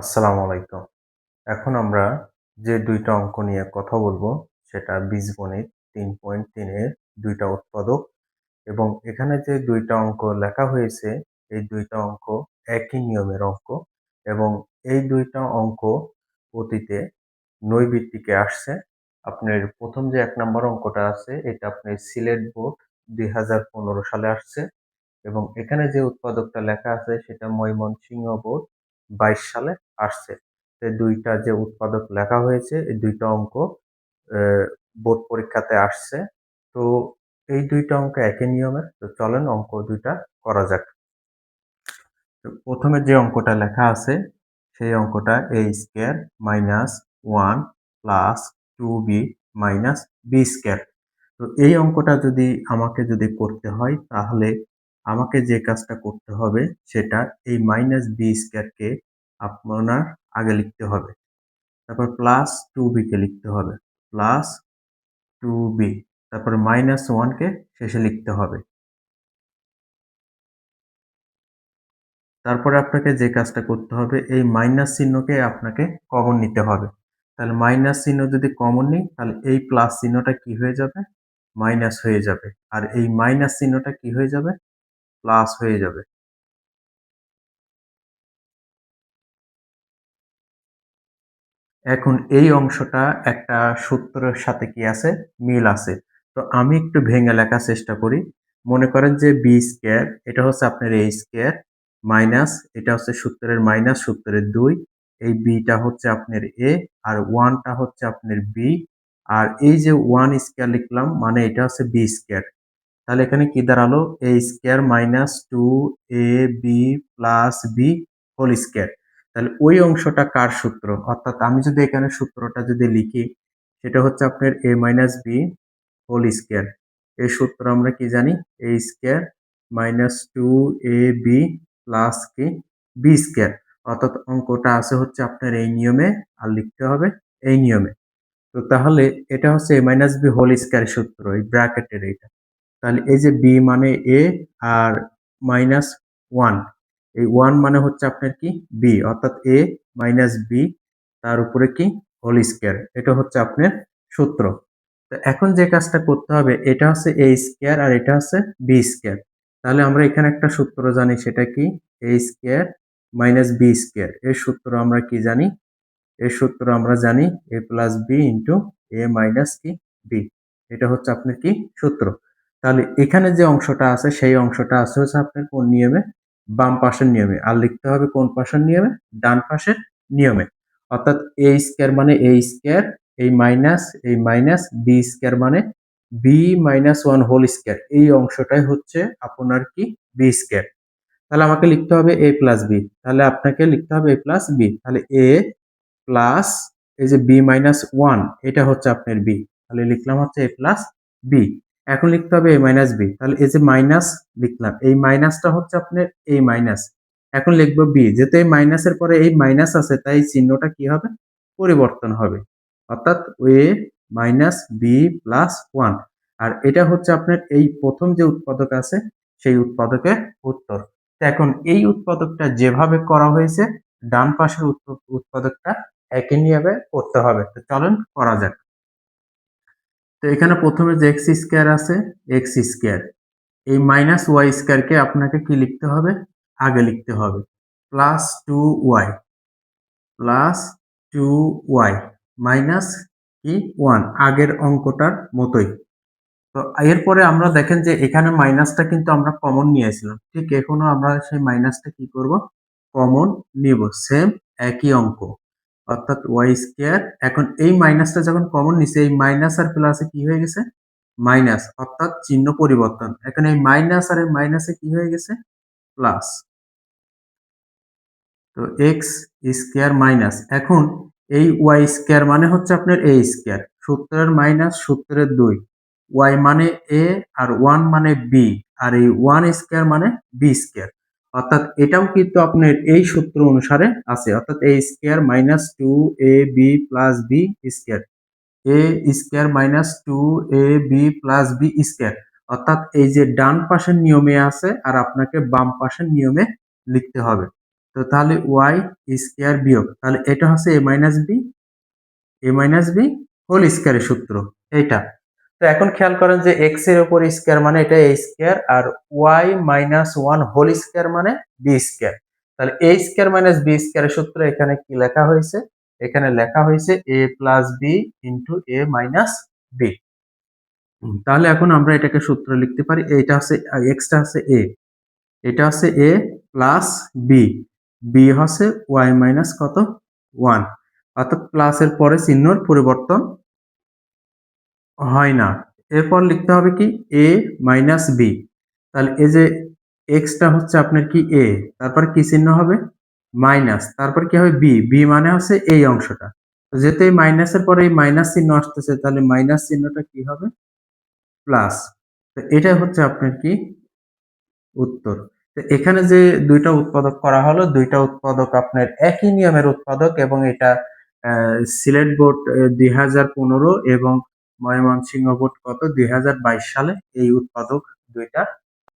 আসসালামু আলাইকুম। এখন আমরা যে ২ টা অঙ্ক নিয়ে কথা বলবো সেটা বীজগণিত ৩.৩ এর ২ টা উৎপাদক এবং এখানে যে ২ টা অঙ্ক লেখা হয়েছে এই ২ টা অঙ্ক একই নিয়মের অঙ্ক এবং এই ২ টা অঙ্ক অতীতে নৈবিত্তিকে আসছে। আপনার ১ম যে ১ নাম্বার অঙ্কটা আছে এটা আপনার সিলেট বোর্ড ২০১৫ সালে আসছে। এবং এখানে যে উৎপাদকটা লেখা আছে সেটা ময়মনসিংহ বোর্ড ২২ সালে আসছে। এই ২ টা যে উৎপাদক লেখা হয়েছে এই ২ টা অঙ্ক অ্যা বোর্ড পরীক্ষাতে আসছে। তো এই ২ টা অঙ্ক একই নিয়মের। তো চলেন অঙ্ক ২ টা করা যাক। তো ১ম এ যে অঙ্কটা লেখা আছে সেই অঙ্কটা a square minus 1 plus 2b minus b square. তো এই অঙ্কটা আমাকে করতে হয় তাহলে আমাকে যে কাজটা করতে হবে সেটা এই মাইনাস বি স্কয়ারকে আপনার আগে লিখতে হবে। তারপর প্লাস 2b কে লিখতে হবে। প্লাস 2b তারপর মাইনাস 1 কে শেষে লিখতে হবে। তারপরে আপনাকে যে কাজটা করতে হবে এই মাইনাস চিহ্নকে আপনাকে কমন নিতে হবে। তাহলে মাইনাস চিহ্ন যদি কমন নিই তাহলে এই প্লাস চিহ্নটা কি হয়ে যাবে? মাইনাস হয়ে যাবে। আর এই মাইনাস চিহ্নটা কি হয়ে যাবে? প্লাস হয়ে যাবে। এখন এই অংশটা একটা সূত্রের সাথে কি আছে? মিল আছে। তো আমি একটু ভেঙে লেখার চেষ্টা করি। মনে করেন যে বি স্কয়ার এটা হচ্ছে আপনার এ স্কয়ার মাইনাস এটা হচ্ছে সূত্রের মাইনাস সূত্রের ২ এই বিটা হচ্ছে আপনার এ আর 1 টা হচ্ছে আপনার বি আর এই যে 1 স্কয়ার লিখলাম মানে এটা হচ্ছে বি স্কয়ার। তাহলে এখানে কি দাঁড়ালো? a square minus 2ab plus b whole square. তাহলে ওই অংশটা কার সূত্র? অর্থাৎ আমি যদি এখানে সূত্রটা লিখি সেটা হচ্ছে আপনার a minus b whole square. এই সূত্র আমরা কি জানি? a square minus 2ab plus কি b স্কয়ার। অর্থাৎ অঙ্কটা আছে হচ্ছে আপনার এই নিয়মে আর লিখতে হবে এই নিয়মে। তো তাহলে এটা হচ্ছে a minus b whole square সূত্র এই ব্র্যাকেটের এইটা। তাহলে এই যে বি মানে এ আর মাইনাস 1 এই 1 মানে হচ্ছে আপনার কি বি অর্থাৎ এ মাইনাস বি তার উপরে কি হোল স্কয়ার এটা হচ্ছে আপনার সূত্র। তো এখন যে কাজটা করতে হবে এটা হচ্ছে এ স্কয়ার আর এটা হচ্ছে বি স্কয়ার। তাহলে আমরা এখানে একটা সূত্র জানি সেটা কি এ স্কয়ার মাইনাস বি স্কয়ার এর সূত্র আমরা কি জানি? এর সূত্র আমরা জানি a plus b into a minus কি বি এটা হচ্ছে আপনার কি সূত্র। তাহলে এখানে যে অংশটা আছে সেই অংশটা আছে হচ্ছে আপনার কোন নিয়মে? বাম পাশের নিয়মে। আর লিখতে হবে কোন পাশের নিয়মে? ডান পাশের নিয়মে। অর্থাৎ a স্কয়ার মানে a স্কয়ার এই মাইনাস বি স্কয়ার মানে বি মাইনাস 1 হোল স্কয়ার এই অংশটাই হচ্ছে আপনার কি বি স্কয়ার। তাহলে আমাকে লিখতে হবে a প্লাস বি। তাহলে আপনাকে লিখতে হবে a প্লাস বি। তাহলে a প্লাস এই যে b মাইনাস 1 এটা হচ্ছে আপনার b। তাহলে লিখলাম হচ্ছে a প্লাস b। এখন লিখতে হবে a মাইনাস b। তাহলে এই যে মাইনাস লিখলাম। এই মাইনাসটা হচ্ছে আপনার a মাইনাস। এখন লিখব b। যেহেতু এই মাইনাসের পরে এই মাইনাস আছে তাই চিহ্নটা কি হবে? পরিবর্তন হবে। অর্থাৎ a মাইনাস b প্লাস 1 আর এটা হচ্ছে আপনার এই প্রথম যে উৎপাদক আছে সেই উৎপাদকের উত্তর। তো এখন এই উৎপাদকটা যেভাবে করা হয়েছে ডান পাশের উৎপাদকটা একই নিয়মে করতে হবে। তো চলেন করা যাক। তো এখানে প্রথমে যে এক্স স্কয়ার আছে এক্স স্কয়ার এই মাইনাস ওয়াই স্কয়ারকে আপনাকে কি লিখতে হবে? আগে লিখতে হবে। Plus 2y plus 2y minus কি 1 আগের অঙ্কটার মতোই। তো এরপরে আমরা দেখেন যে এখানে মাইনাসটা কিন্তু আমরা কমন নিয়েছিলাম। ঠিক এখনো আমরা সেই মাইনাসটা কি করব? কমন নিব। সেম একই অঙ্ক। অর্থাৎ ওয়াই স্কয়ার এখন এই মাইনাসটা যখন কমন নিছে এই মাইনাস আর প্লাসে কি হয়ে গেছে? মাইনাস অর্থাৎ চিহ্ন পরিবর্তন। এখন এই মাইনাস আর এই মাইনাসে কি হয়ে গেছে? প্লাস। তো এক্স স্কয়ার মাইনাস এখন এই ওয়াই স্কয়ার মানে হচ্ছে আপনার এ স্কয়ার সূত্রের মাইনাস সূত্রের ২ ওয়াই মানে এ আর 1 মানে বি আর এই 1 স্কয়ার মানে বি স্কয়ার অর্থাৎ এটাও কিন্তু আপনার এই সূত্র অনুসারে আছে অর্থাৎ a square minus 2ab plus b square a square minus 2ab plus b square অর্থাৎ এই যে ডান পাশের নিয়মে আছে আর আপনাকে বাম পাশের নিয়মে লিখতে হবে। তো তো তাহলে ওয়াই স্কোয়ার বিয়োগ, তাহলে এটা হচ্ছে এ মাইনাস বি হোল স্কোয়ারের সূত্র এইটা। তো এখন খেয়াল করেন যে এক্স এর উপর স্কোয়ার মানে এটা এ স্কোয়ার, আর y minus one whole square মানে বি স্কোয়ার। তাহলে এ স্কোয়ার মাইনাস বি স্কোয়ারের সূত্র এখানে কি লেখা হয়েছে? এখানে লেখা হয়েছে এ plus b into a minus B. তাহলে এখন আমরা এটাকে সূত্র লিখতে পারি, এটা হচ্ছে এক্সটা হচ্ছে এ, এটা হচ্ছে এ প্লাস বি, বি হচ্ছে ওয়াই মাইনাস কত ওয়ান, অর্থাৎ প্লাসের পরে চিহ্নর পরিবর্তন হয় না। এরপর লিখতে হবে কি এ মাইনাস বি, তাহলে এই যে এক্সটা হচ্ছে আপনার কি এ, তারপর কি চিহ্ন হবে মাইনাস, তারপর কি হবে বি, বি মানে হচ্ছে এই অংশটা। তো যেহেতু এই মাইনাসের পরে এই মাইনাস চিহ্ন আসতেছে, তাহলে মাইনাস চিহ্নটা কি হবে প্লাস। তো এটা হচ্ছে আপনার কি উত্তর। তো এখানে যে দুইটা উৎপাদক করা হলো, দুইটা উৎপাদক আপনার একই নিয়মের উৎপাদক, এবং এটা সিলেট বোর্ড 2015 এবং ময়মনসিংহ বোর্ড কত 2022 সালে এই উৎপাদক দুইটা